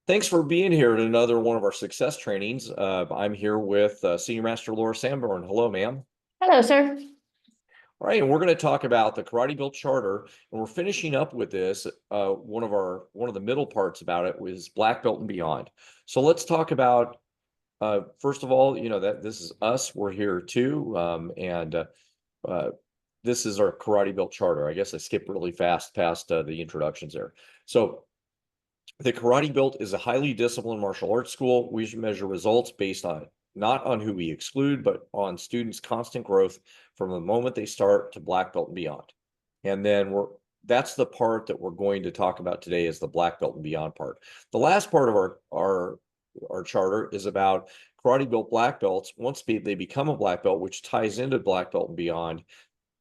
Thanks for being here at another one of our success trainings. I'm here with Senior Master Laura Sanborn. Hello, ma'am. Hello, sir. All right, and we're going to talk about the KarateBuilt Charter, and we're finishing up with this. One of the middle parts about it was black belt and beyond. So let's talk about first of all, that this is us. We're here too, uh, this is our KarateBuilt Charter. I guess I skipped really fast past the introductions there. So the KarateBuilt is a highly disciplined martial arts school. We measure results based on not on who we exclude, but on students' constant growth from the moment they start to black belt and beyond. And then that's the part that we're going to talk about today is the black belt and beyond part. The last part of our charter is about KarateBuilt black belts. Once they become a black belt, which ties into black belt and beyond,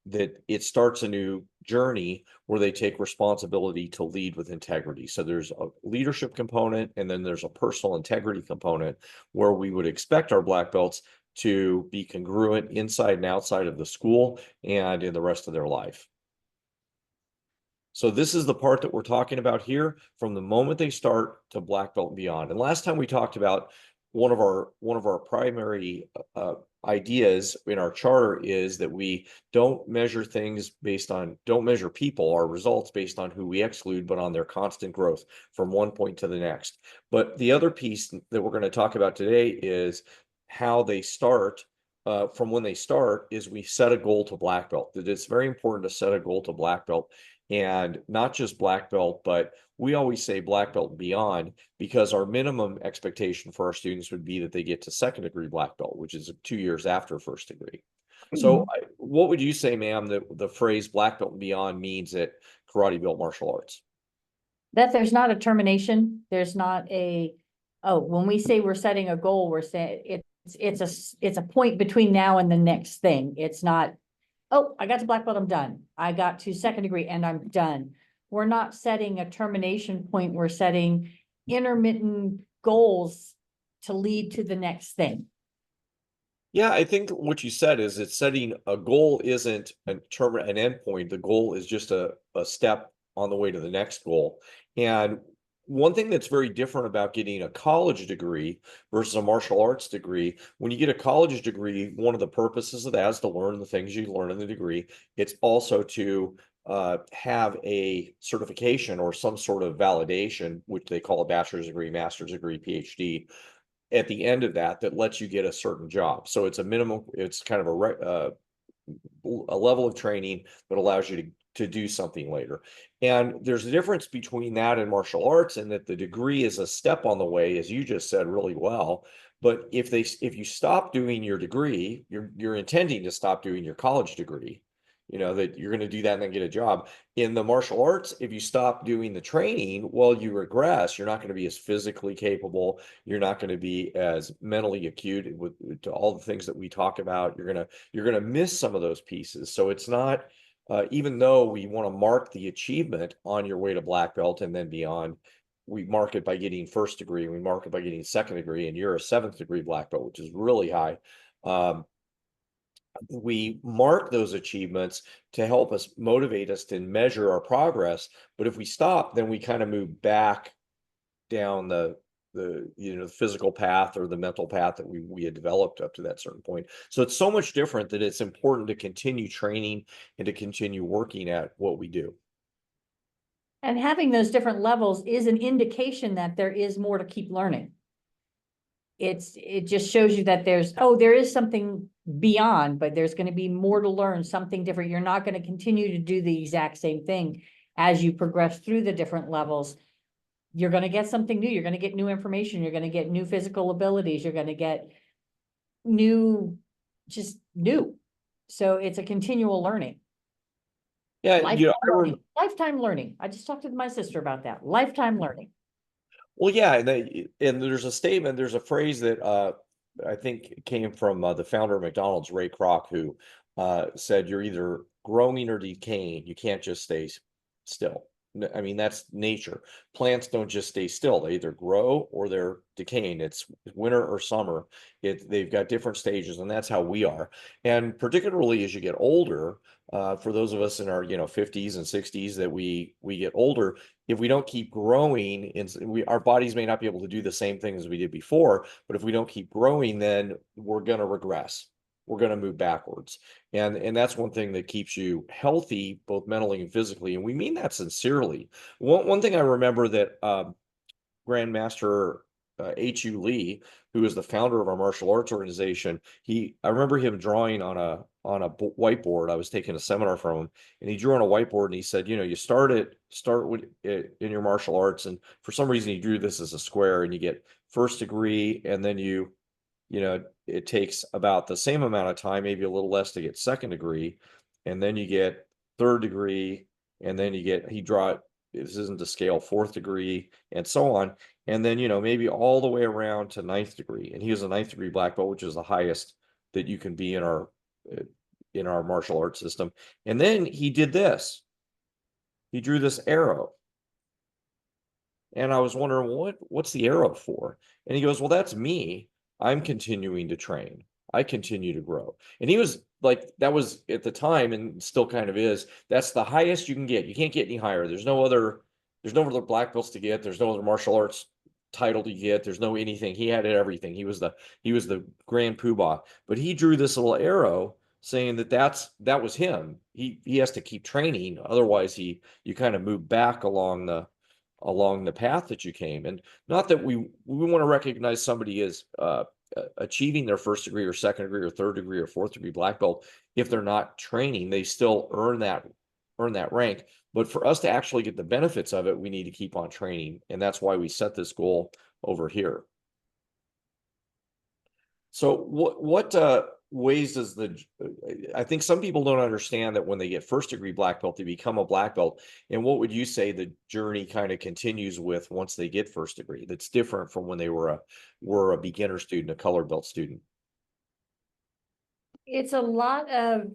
that it starts a new journey where they take responsibility to lead with integrity. So there's a leadership component, and then there's a personal integrity component where we would expect our black belts to be congruent inside and outside of the school and in the rest of their life. So this is the part that we're talking about here from the moment they start to black belt and beyond. And last time we talked about one of our primary ideas in our charter is that we don't measure people, our results based on who we exclude, but on their constant growth from one point to the next. But the other piece that we're going to talk about today is how they start. From when they start is we set a goal to black belt. That it's very important to set a goal to black belt, and not just black belt, but we always say black belt and beyond, because our minimum expectation for our students would be that they get to second degree black belt, which is 2 years after first degree. So what would you say, ma'am, that the phrase black belt and beyond means at KarateBuilt Martial Arts? That there's not a termination. There's not when we say we're setting a goal, we're saying it's a point between now and the next thing. It's not, oh, I got to black belt, I'm done. I got to second degree and I'm done. We're not setting a termination point. We're setting intermittent goals to lead to the next thing. Yeah, I think what you said is it's setting a goal isn't an endpoint. The goal is just a step on the way to the next goal. And one thing that's very different about getting a college degree versus a martial arts degree, when you get a college degree, one of the purposes of that is to learn the things you learn in the degree. It's also to have a certification or some sort of validation, which they call a bachelor's degree, master's degree, Ph.D. at the end of that lets you get a certain job. So it's a minimum, it's kind of a level of training that allows you to do something later. And there's a difference between that and martial arts, in that the degree is a step on the way, as you just said really well. But if you stop doing your degree, you're intending to stop doing your college degree, that you're going to do that and then get a job. In the martial arts, if you stop doing the training, well, you regress. You're not going to be as physically capable. You're not going to be as mentally acute to all the things that we talk about. You're going to miss some of those pieces. So it's not, even though we want to mark the achievement on your way to black belt and then beyond, we mark it by getting first degree, we mark it by getting second degree, and you're a seventh degree black belt, which is really high. We mark those achievements to help us motivate us to measure our progress. But if we stop, then we kind of move back down the physical path or the mental path that we had developed up to that certain point. So it's so much different that it's important to continue training and to continue working at what we do. And having those different levels is an indication that there is more to keep learning. It just shows you that there is something beyond, but there's going to be more to learn, something different. You're not going to continue to do the exact same thing as you progress through the different levels. You're going to get something new. You're going to get new information. You're going to get new physical abilities. You're going to get new. So it's a continual learning. Yeah, lifetime learning. I just talked to my sister about that. Lifetime learning. Well, yeah, and there's a statement, there's a phrase that I think came from the founder of McDonald's, Ray Kroc, who said, "You're either growing or decaying. You can't just stay still." I mean, that's nature. Plants don't just stay still. They either grow or they're decaying. It's winter or summer. They've got different stages, and that's how we are. And particularly as you get older, for those of us in our 50s and 60s that we get older, if we don't keep growing, our bodies may not be able to do the same thing as we did before, but if we don't keep growing, then we're going to regress. We're going to move backwards. And that's one thing that keeps you healthy, both mentally and physically. And we mean that sincerely. One thing I remember that Grandmaster H.U. Lee, who is the founder of our martial arts organization, I remember him drawing on a whiteboard. I was taking a seminar from him, and he drew on a whiteboard, and he said, you start with it in your martial arts, and for some reason he drew this as a square, and you get first degree, and then it takes about the same amount of time, maybe a little less, to get second degree, and then you get third degree, and then this isn't to scale, fourth degree, and so on. And then, maybe all the way around to ninth degree. And he was a ninth degree black belt, which is the highest that you can be in our martial arts system. And then he did this. He drew this arrow. And I was wondering, what's the arrow for? And he goes, well, that's me. I'm continuing to train. I continue to grow. And he was like, that was at the time, and still kind of is, that's the highest you can get. You can't get any higher. There's no other black belts to get. There's no other martial arts title to get. There's no anything. He had everything. He was the grand poobah. But he drew this little arrow saying that was him. He has to keep training. Otherwise you kind of move back along the path that you came. And not that we want to recognize somebody as achieving their first degree or second degree or third degree or fourth degree black belt. If they're not training, they still earn that rank. But for us to actually get the benefits of it, we need to keep on training. And that's why we set this goal over here. So what ways does I think some people don't understand that when they get first degree black belt, they become a black belt. And what would you say the journey kind of continues with once they get first degree that's different from when they were a beginner student, a colored belt student? It's a lot of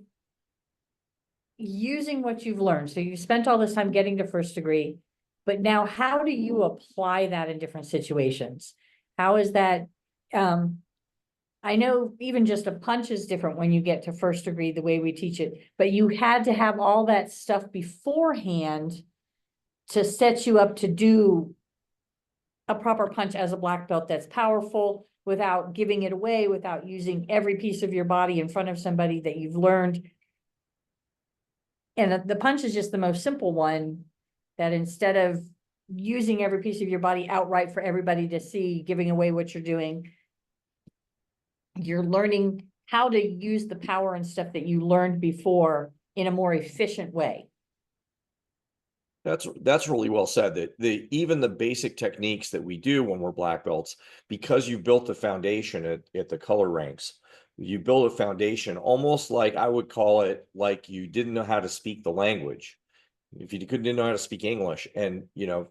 using what you've learned. So you spent all this time getting to first degree, but now how do you apply that in different situations? How is that, I know even just a punch is different when you get to first degree, the way we teach it, but you had to have all that stuff beforehand to set you up to do a proper punch as a black belt that's powerful without giving it away, without using every piece of your body in front of somebody that you've learned. And the punch is just the most simple one, that instead of using every piece of your body outright for everybody to see, giving away what you're doing, you're learning how to use the power and stuff that you learned before in a more efficient way. That's really well said. That even the basic techniques that we do when we're black belts, because you built the foundation at the color ranks, you build a foundation almost like, I would call it like you didn't know how to speak the language. If you didn't know how to speak English, and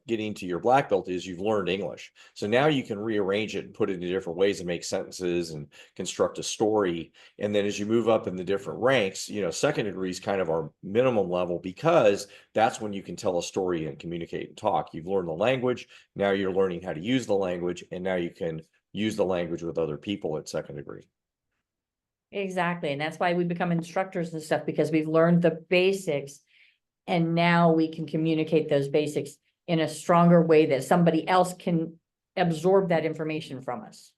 getting to your black belt is you've learned English. So now you can rearrange it and put it in different ways and make sentences and construct a story. And then as you move up in the different ranks, second degree is kind of our minimum level, because that's when you can tell a story and communicate and talk. You've learned the language. Now you're learning how to use the language, and now you can use the language with other people at second degree. Exactly. And that's why we become instructors and stuff, because we've learned the basics. And now we can communicate those basics in a stronger way that somebody else can absorb that information from us.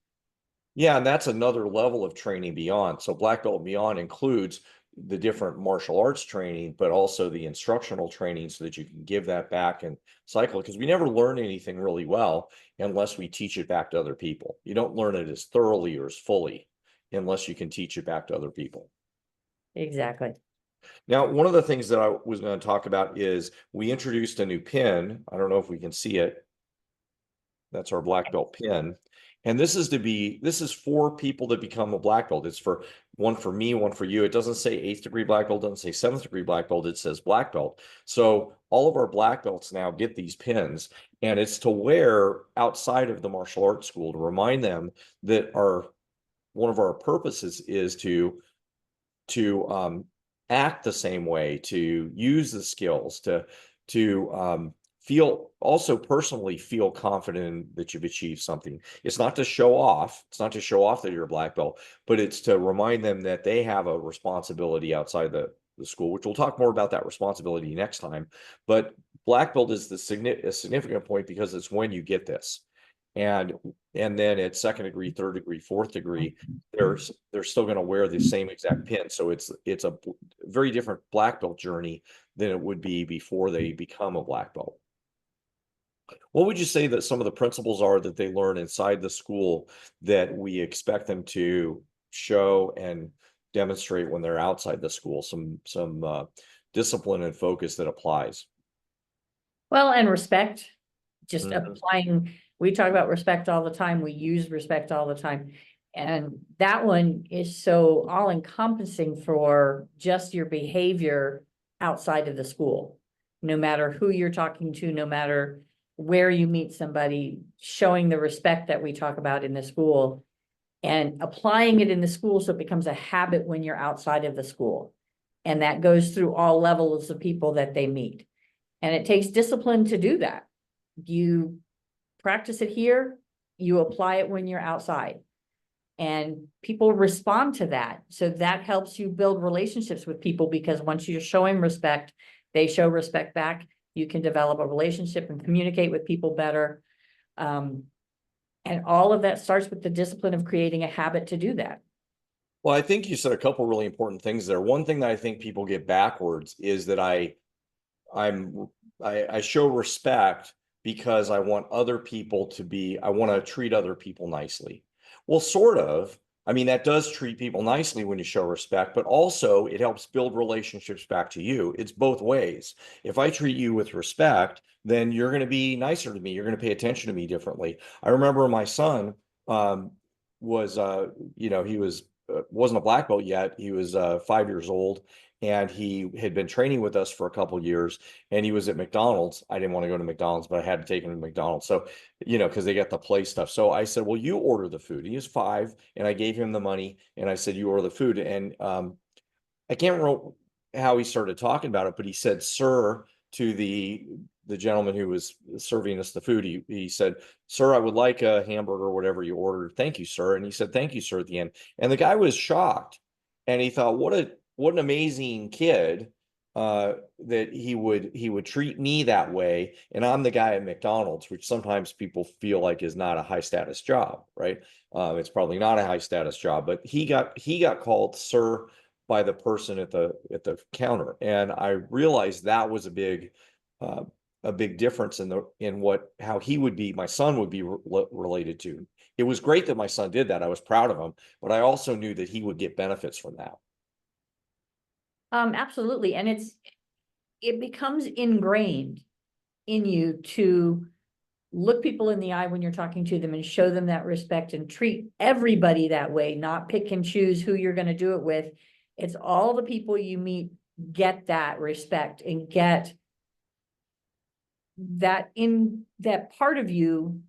Yeah, and that's another level of training beyond. So black belt beyond includes the different martial arts training, but also the instructional training, so that you can give that back and cycle. Because we never learn anything really well unless we teach it back to other people. You don't learn it as thoroughly or as fully unless you can teach it back to other people. Exactly. Now, one of the things that I was going to talk about is we introduced a new pin. I don't know if we can see it. That's our black belt pin. And this is for people that become a black belt. It's for me, one for you. It doesn't say 8th degree black belt, doesn't say 7th degree black belt. It says black belt. So all of our black belts now get these pins, and it's to wear outside of the martial arts school to remind them that one of our purposes is to act the same way, to use the skills, to also personally feel confident that you've achieved something. It's not to show off. It's not to show off that you're a black belt, but it's to remind them that they have a responsibility outside the school, which we'll talk more about that responsibility next time. But black belt is a significant point because it's when you get this. And then at second degree, third degree, fourth degree, they're still going to wear the same exact pin. So it's a very different black belt journey than it would be before they become a black belt. What would you say that some of the principles are that they learn inside the school that we expect them to show and demonstrate when they're outside the school? Some discipline and focus that applies. Well, and respect, just Mhm. applying, we talk about respect all the time, we use respect all the time. And that one is so all encompassing for just your behavior outside of the school. No matter who you're talking to, no matter where you meet somebody, showing the respect that we talk about in the school and applying it in the school so it becomes a habit when you're outside of the school. And that goes through all levels of people that they meet. And it takes discipline to do that. You practice it here, you apply it when you're outside. And people respond to that. So that helps you build relationships with people, because once you're showing respect, they show respect back. You can develop a relationship and communicate with people better. And all of that starts with the discipline of creating a habit to do that. Well, I think you said a couple really important things there. One thing that I think people get backwards is that I show respect because I want other people to be, I want to treat other people nicely. Well, sort of. I mean, that does treat people nicely when you show respect, but also it helps build relationships back to you. It's both ways. If I treat you with respect, then you're going to be nicer to me. You're going to pay attention to me differently. I remember my son was, he wasn't a black belt yet. He was 5 years old, and he had been training with us for a couple of years, and he was at McDonald's. I didn't want to go to McDonald's, but I had to take him to McDonald's. So, because they got the play stuff. So I said, well, you order the food. He was 5, and I gave him the money, and I said, you order the food. And I can't remember how he started talking about it, but he said, sir, to the gentleman who was serving us the food. He said, sir, I would like a hamburger or whatever you ordered. Thank you, sir. And he said, thank you, sir, at the end. And the guy was shocked. And he thought, what an amazing kid, that he would treat me that way. And I'm the guy at McDonald's, which sometimes people feel like is not a high status job, right? It's probably not a high status job, but he got called sir by the person at the counter. And I realized that was a big difference in how he would be, my son would be related to. It was great that my son did that. I was proud of him, but I also knew that he would get benefits from that. Absolutely. And it becomes ingrained in you to look people in the eye when you're talking to them and show them that respect and treat everybody that way, not pick and choose who you're going to do it with. It's all the people you meet get that respect and get that in that part of you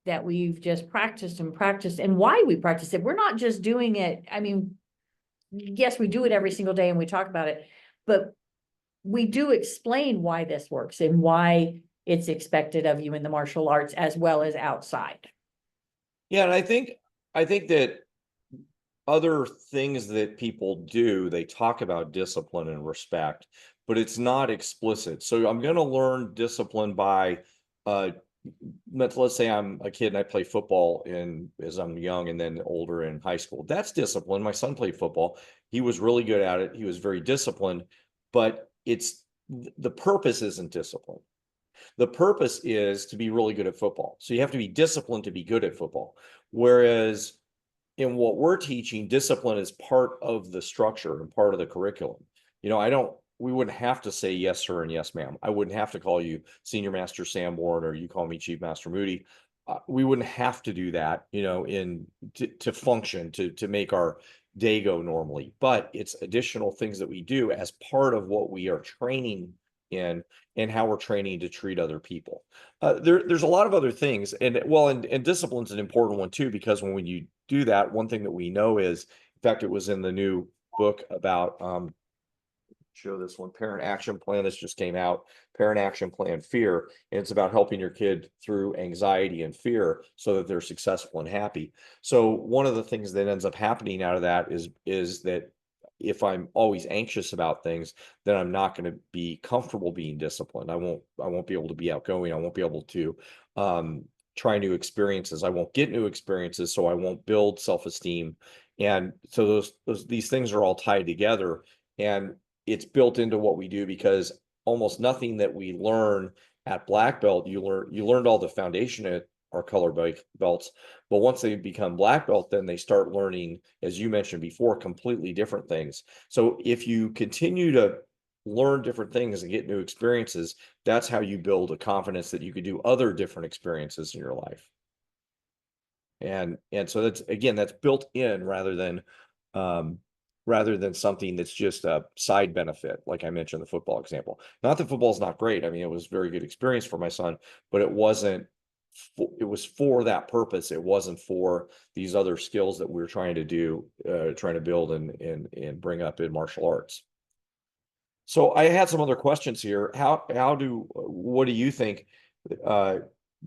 that we've just practiced and why we practice it. We're not just doing it. I mean, yes, we do it every single day and we talk about it, but we do explain why this works and why it's expected of you in the martial arts as well as outside. Yeah, and I think that other things that people do, they talk about discipline and respect, but it's not explicit. So I'm going to learn discipline by, let's say I'm a kid and I play football as I'm young and then older in high school. That's discipline. My son played football. He was really good at it. He was very disciplined, but the purpose isn't discipline. The purpose is to be really good at football. So you have to be disciplined to be good at football. Whereas in what we're teaching, discipline is part of the structure and part of the curriculum. We wouldn't have to say yes, sir, and yes, ma'am. I wouldn't have to call you Senior Master Sanborn or you call me Chief Master Moody. We wouldn't have to do that, to function, to make our day go normally. But it's additional things that we do as part of what we are training in and how we're training to treat other people. There's a lot of other things, and discipline's an important one too, because when you do that, one thing that we know is, in fact, it was in the new book about show this one, parent action plan. This just came out, parent action plan fear. And it's about helping your kid through anxiety and fear so that they're successful and happy. So one of the things that ends up happening out of that is that if I'm always anxious about things, then I'm not going to be comfortable being disciplined. I won't be able to be outgoing. I won't be able to try new experiences. I won't get new experiences, so I won't build self-esteem. And so these things are all tied together, and it's built into what we do, because almost nothing that we learn at black belt, you learned all the foundation at our color belts, but once they become black belt, then they start learning, as you mentioned before, completely different things. So if you continue to learn different things and get new experiences, that's how you build a confidence that you could do other different experiences in your life. And so that's, again, that's built in rather than something that's just a side benefit. Like I mentioned, the football example, not that football's not great. I mean, it was a very good experience for my son, but it wasn't, it was for that purpose. It wasn't for these other skills that we're trying to do, trying to build and bring up in martial arts. So I had some other questions here. What do you think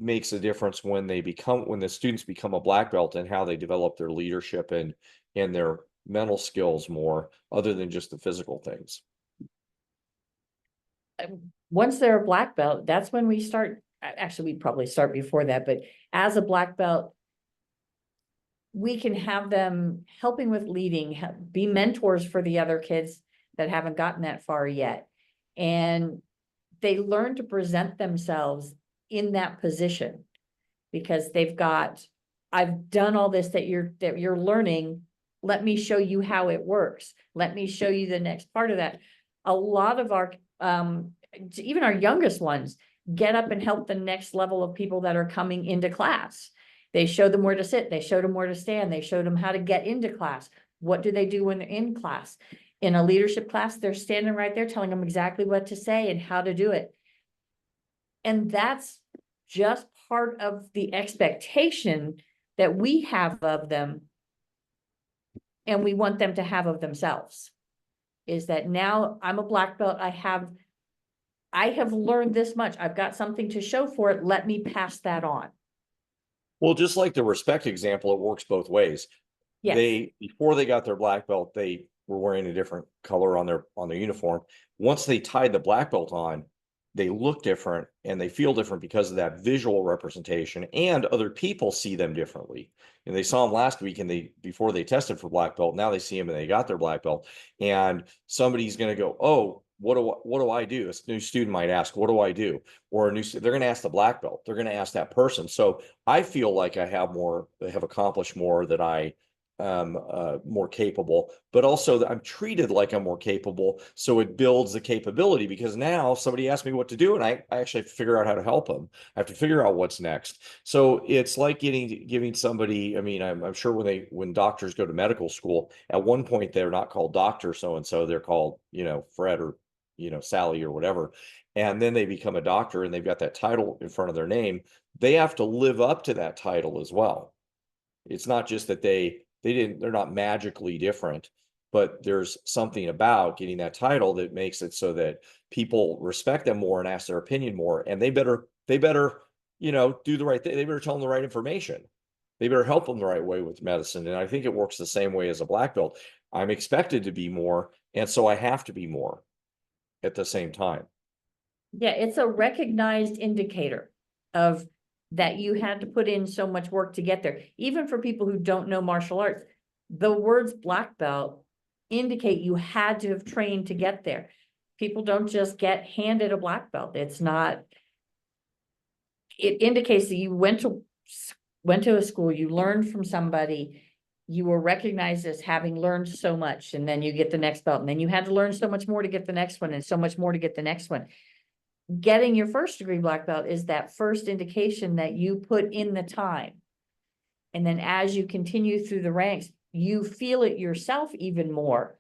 makes a difference when the students become a black belt, and how they develop their leadership and their mental skills more, other than just the physical things? Once they're a black belt, that's when we start. Actually, we'd probably start before that, but as a black belt, we can have them helping with leading, be mentors for the other kids that haven't gotten that far yet. And they learn to present themselves in that position, because I've done all this that you're learning. Let me show you how it works. Let me show you the next part of that. A lot of our, even our youngest ones, get up and help the next level of people that are coming into class. They show them where to sit. They showed them where to stand. They showed them how to get into class. What do they do when they're in class? In a leadership class, they're standing right there telling them exactly what to say and how to do it. And that's just part of the expectation that we have of them, and we want them to have of themselves, is that now I'm a black belt. I have learned this much. I've got something to show for it. Let me pass that on. Well, just like the respect example, it works both ways. Yes. Before they got their black belt, they were wearing a different color on their uniform. Once they tied the black belt on, they look different and they feel different because of that visual representation, and other people see them differently. And they saw them last week, and before they tested for black belt, now they see them and they got their black belt, and somebody's going to go, oh, what do I do? A new student might ask, what do I do? Or they're going to ask the black belt. They're going to ask that person. So I feel like I have accomplished more, that I more capable, but also that I'm treated like I'm more capable. So it builds the capability, because now somebody asks me what to do, and I actually have to figure out how to help them. I have to figure out what's next. So it's like giving somebody, I mean, I'm sure when doctors go to medical school, at one point they're not called Dr. So-and-so, they're called, Fred, or, Sally, or whatever. And then they become a doctor and they've got that title in front of their name. They have to live up to that title as well. It's not just that they're not magically different, but there's something about getting that title that makes it so that people respect them more and ask their opinion more. And they better, do the right thing. They better tell them the right information. They better help them the right way with medicine. And I think it works the same way as a black belt. I'm expected to be more, and so I have to be more at the same time. Yeah, it's a recognized indicator of that you had to put in so much work to get there. Even for people who don't know martial arts, the words black belt indicate you had to have trained to get there. People don't just get handed a black belt. It indicates that you went to a school, you learned from somebody, you were recognized as having learned so much, and then you get the next belt, and then you had to learn so much more to get the next one, and so much more to get the next one. Getting your first degree black belt is that first indication that you put in the time. And then as you continue through the ranks, you feel it yourself even more.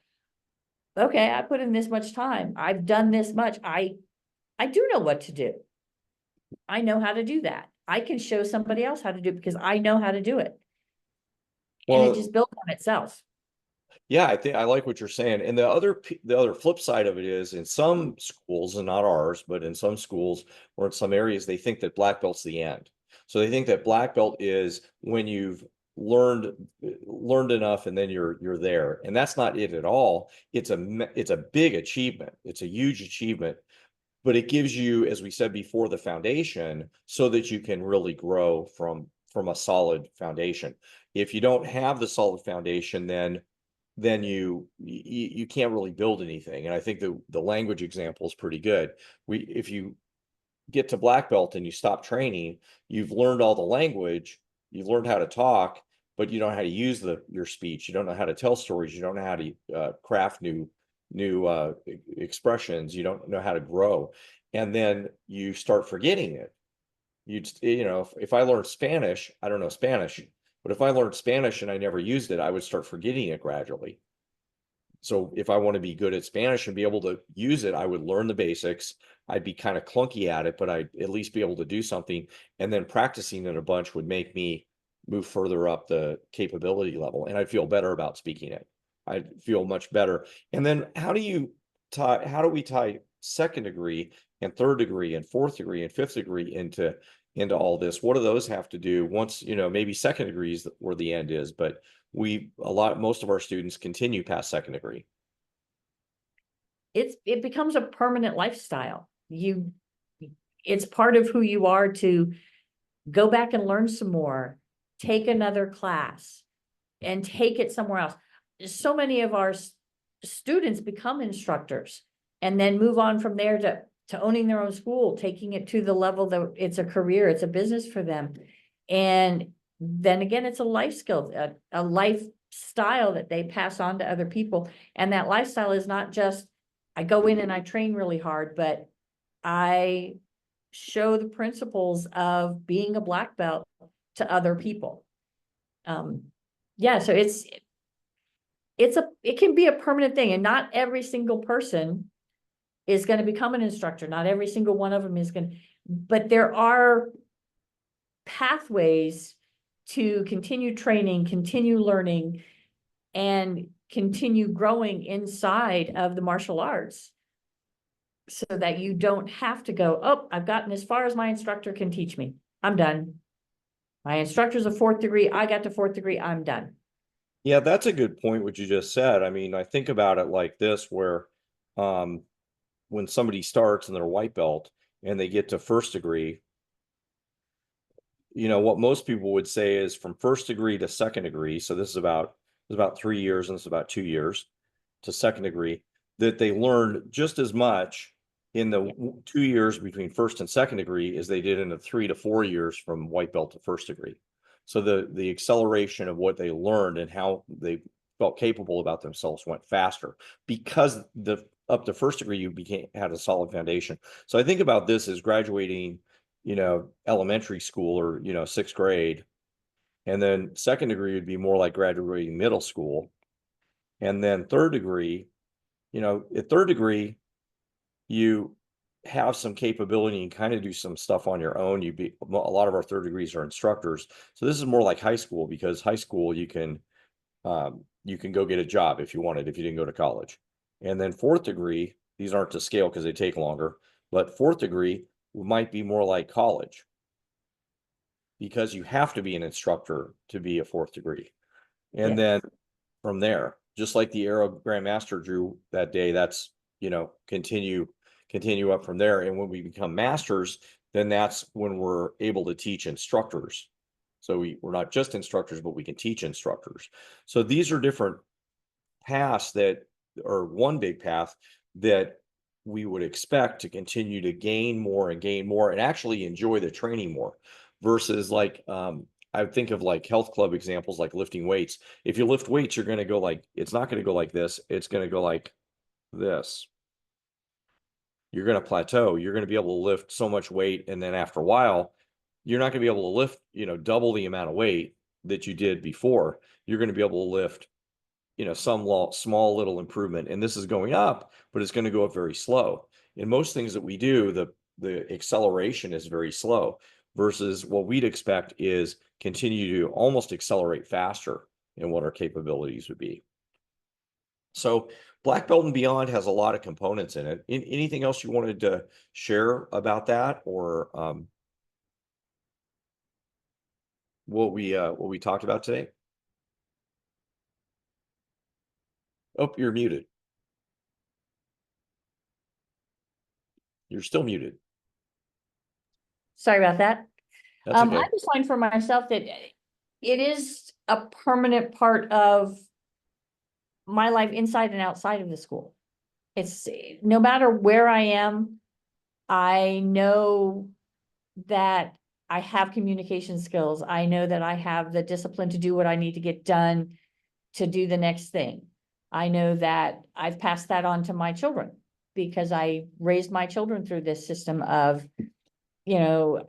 Okay, I put in this much time. I've done this much. I do know what to do. I know how to do that. I can show somebody else how to do it because I know how to do it. And it just builds on itself. Yeah, I think I like what you're saying. And the other flip side of it is in some schools, and not ours, but in some schools or in some areas, they think that black belt's the end. So they think that black belt is when you've learned enough and then you're there. And that's not it at all. It's a big achievement. It's a huge achievement, but it gives you, as we said before, the foundation so that you can really grow from a solid foundation. If you don't have the solid foundation, then you can't really build anything. And I think the language example is pretty good. If you get to black belt and you stop training, you've learned all the language, you've learned how to talk, but you don't know how to use your speech. You don't know how to tell stories. You don't know how to craft new expressions. You don't know how to grow, and then you start forgetting it. You know, if I learned Spanish, I don't know Spanish, but if I learned Spanish and I never used it, I would start forgetting it gradually. So if I want to be good at Spanish and be able to use it, I would learn the basics. I'd be kind of clunky at it, but I'd at least be able to do something. And then practicing it a bunch would make me move further up the capability level, and I'd feel better about speaking it. I'd feel much better. And then how do we tie second degree and third degree and fourth degree and fifth degree into all this? What do those have to do once, you know, maybe second degree is where the end is, but most of our students continue past second degree. It becomes a permanent lifestyle. It's part of who you are to go back and learn some more, take another class, and take it somewhere else. So many of our students become instructors and then move on from there to owning their own school, taking it to the level that it's a career, it's a business for them. And then again, it's a life skill, a lifestyle that they pass on to other people. And that lifestyle is not just, I go in and I train really hard, but I show the principles of being a black belt to other people. Yeah, so it can be a permanent thing, and not every single person is going to become an instructor. Not every single one of them is going to, but there are pathways to continue training, continue learning, and continue growing inside of the martial arts so that you don't have to go, oh, I've gotten as far as my instructor can teach me. I'm done. My instructor's a fourth degree. I got to fourth degree. I'm done. Yeah, that's a good point, what you just said. I mean, I think about it like this, where when somebody starts in their white belt and they get to first degree, you know, what most people would say is from first degree to second degree. So this is about 3 years and this is about 2 years to second degree, that they learned just as much in the 2 years between first and second degree as they did in the 3 to 4 years from white belt to first degree. So the acceleration of what they learned and how they felt capable about themselves went faster because up to first degree you had a solid foundation. So I think about this as graduating, you know, elementary school or, you know, sixth grade, and then second degree would be more like graduating middle school, and then third degree, you know, at third degree you have some capability and kind of do some stuff on your own. A lot of our third degrees are instructors. So this is more like high school, because high school you can go get a job if you wanted, if you didn't go to college. And then fourth degree, these aren't to scale because they take longer, but fourth degree might be more like college because you have to be an instructor to be a fourth degree. And then from there, just like the Aero Grandmaster drew that day, that's, you know, continue up from there. And when we become masters, then that's when we're able to teach instructors. So we're not just instructors, but we can teach instructors. So these are different paths or one big path that we would expect to continue to gain more and actually enjoy the training more, versus like, I think of like health club examples, like lifting weights. If you lift weights, you're going to go like, it's not going to go like this. It's going to go like this. You're going to plateau. You're going to be able to lift so much weight. And then after a while, you're not going to be able to lift, you know, double the amount of weight that you did before. You're going to be able to lift, you know, some small little improvement. And this is going up, but it's going to go up very slow. In most things that we do, the acceleration is very slow, versus what we'd expect is continue to almost accelerate faster in what our capabilities would be. So black belt and beyond has a lot of components in it. Anything else you wanted to share about that, or what we talked about today? Oh, you're muted. You're still muted. Sorry about that. That's okay. I just find for myself that it is a permanent part of my life inside and outside of the school. It's no matter where I am, I know that I have communication skills. I know that I have the discipline to do what I need to get done to do the next thing. I know that I've passed that on to my children because I raised my children through this system of, you know,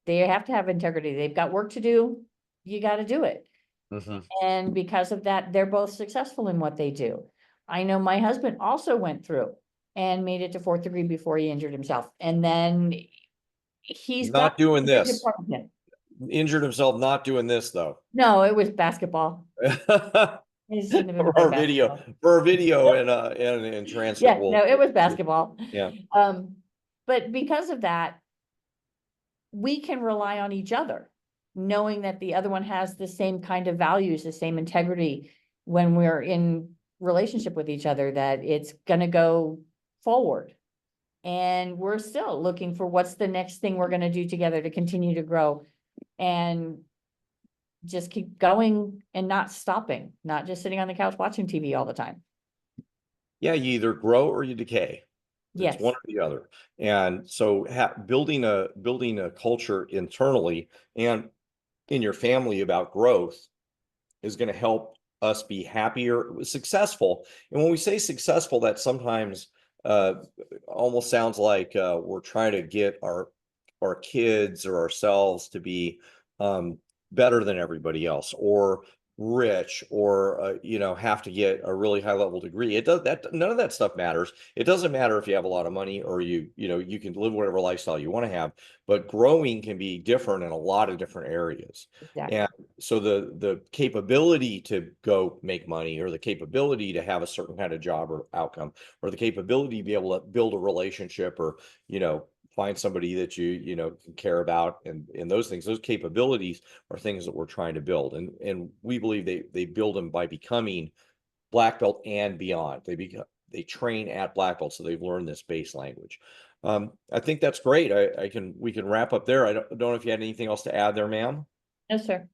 they have to have integrity. They've got work to do. You got to do it. Mhm. And because of that, they're both successful in what they do. I know my husband also went through and made it to 4th degree before he injured himself. And then he's got Not doing a good this. department. Injured himself not doing this though. No, it was basketball. For It shouldn't have been our playing video, basketball. for our video and transcript. Yeah, no, it was basketball. Yeah. But because of that, we can rely on each other, knowing that the other one has the same kind of values, the same integrity when we're in relationship with each other, that it's gonna go forward. And we're still looking for what's the next thing we're gonna do together to continue to grow and just keep going and not stopping, not just sitting on the couch watching TV all the time. Yeah, you either grow or you decay. It's Yes, one or the other. And so building a culture internally and in your family about growth is going to help us be happier, successful. And when we say successful, that sometimes uh, almost sounds like we're trying to get our kids or ourselves to be better than everybody else, or rich, or have to get a really high level degree. It does that. None of that stuff matters. It doesn't matter if you have a lot of money or you can live whatever lifestyle you want to have. But growing can be different in a lot of different areas. exactly. And so the capability to go make money, or the capability to have a certain kind of job or outcome, or the capability to be able to build a relationship, or find somebody that can care about, and those things, those capabilities are things that we're trying to build, and we believe they build them by becoming black belt and beyond. They train at black belt, so they've learned this base language. I think that's great. We can wrap up there. I don't know if you had anything else to add there, ma'am. No, sir.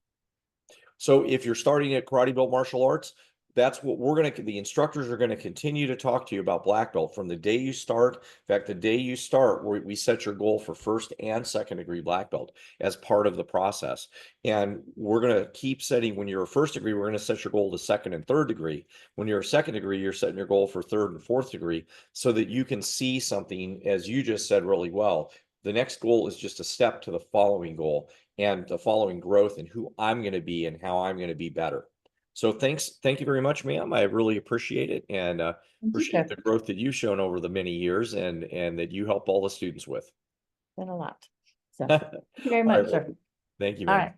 So if you're starting at KarateBuilt Martial Arts, that's what the instructors are going to continue to talk to you about black belt from the day you start. In fact, the day you start, we set your goal for 1st and 2nd degree black belt as part of the process. And we're going to keep setting, when you're a 1st degree, we're going to set your goal to 2nd and 3rd degree. When you're a 2nd degree, you're setting your goal for 3rd and 4th degree, so that you can see something, as you just said really well. The next goal is just a step to the following goal and the following growth, and who I'm going to be and how I'm going to be better. So thank you very much, ma'am. I really appreciate it, and Thank you, appreciate sir. the growth that you've shown over the many years, and that you help all the students with. Been a lot. So, thank you very All right, much, well, sir. thank you, All ma'am. right.